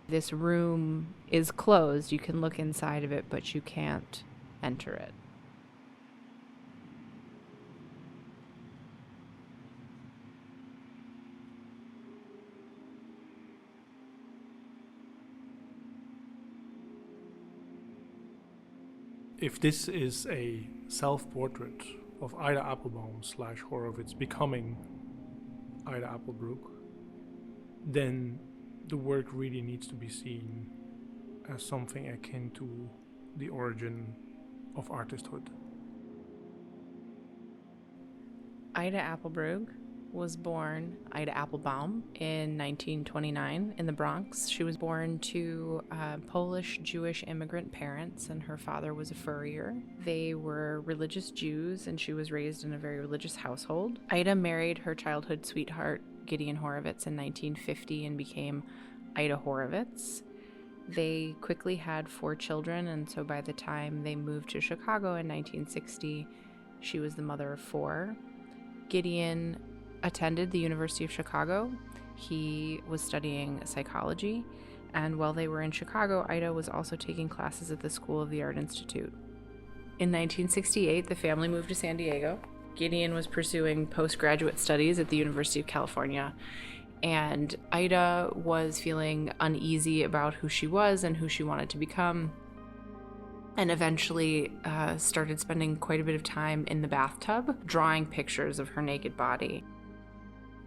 This room is closed. You can look inside of it, but you can't enter it. If this is a self-portrait of Ida Applebaum / Horowitz becoming Ida Applebroog, then the work really needs to be seen as something akin to the origin of artisthood. Ida Applebroog was born Ida Applebaum in 1929 in the Bronx. She was born to Polish Jewish immigrant parents, and her father was a furrier. They were religious Jews, and she was raised in a very religious household. Ida married her childhood sweetheart, Gideon Horowitz, in 1950 and became Ida Horowitz. They quickly had 4 children, and so by the time they moved to Chicago in 1960, she was the mother of 4. Gideon attended the University of Chicago. He was studying psychology, and while they were in Chicago, Ida was also taking classes at the School of the Art Institute. In 1968, the family moved to San Diego. Gideon was pursuing postgraduate studies at the University of California, and Ida was feeling uneasy about who she was and who she wanted to become, and eventually started spending quite a bit of time in the bathtub, drawing pictures of her naked body.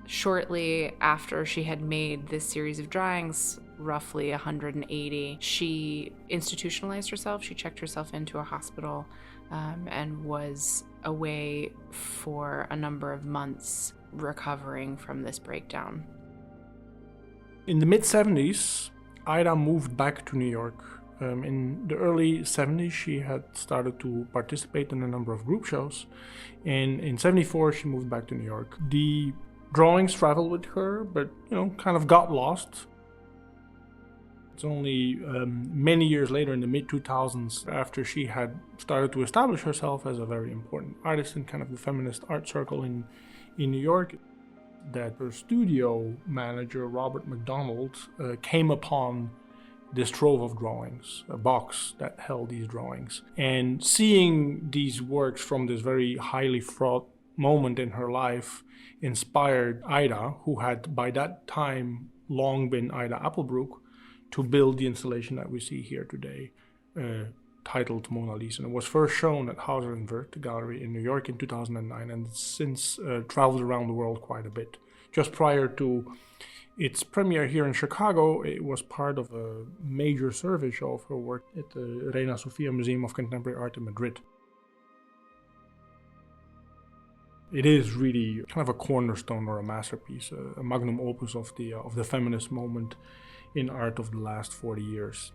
Shortly after she had made this series of drawings, roughly 180, she institutionalized herself. She checked herself into a hospital and was away for a number of months recovering from this breakdown. In the mid-70s, Ida moved back to New York. In the early 70s, she had started to participate in a number of group shows, and in 74, she moved back to New York. The drawings traveled with her, but kind of got lost. It's only many years later, in the mid-2000s, after she had started to establish herself as a very important artist in kind of the feminist art circle in New York, that her studio manager, Robert McDonald, came upon this trove of drawings, a box that held these drawings. And seeing these works from this very highly fraught moment in her life inspired Ida, who had by that time long been Ida Applebroog, to build the installation that we see here today, titled Monalisa. And it was first shown at Hauser and Wirth Gallery in New York in 2009, and it's since traveled around the world quite a bit. Just prior to its premiere here in Chicago, it was part of a major survey show of her work at the Reina Sofia Museum of Contemporary Art in Madrid. It is really kind of a cornerstone or a masterpiece, a magnum opus of the feminist moment in art of the last 40 years.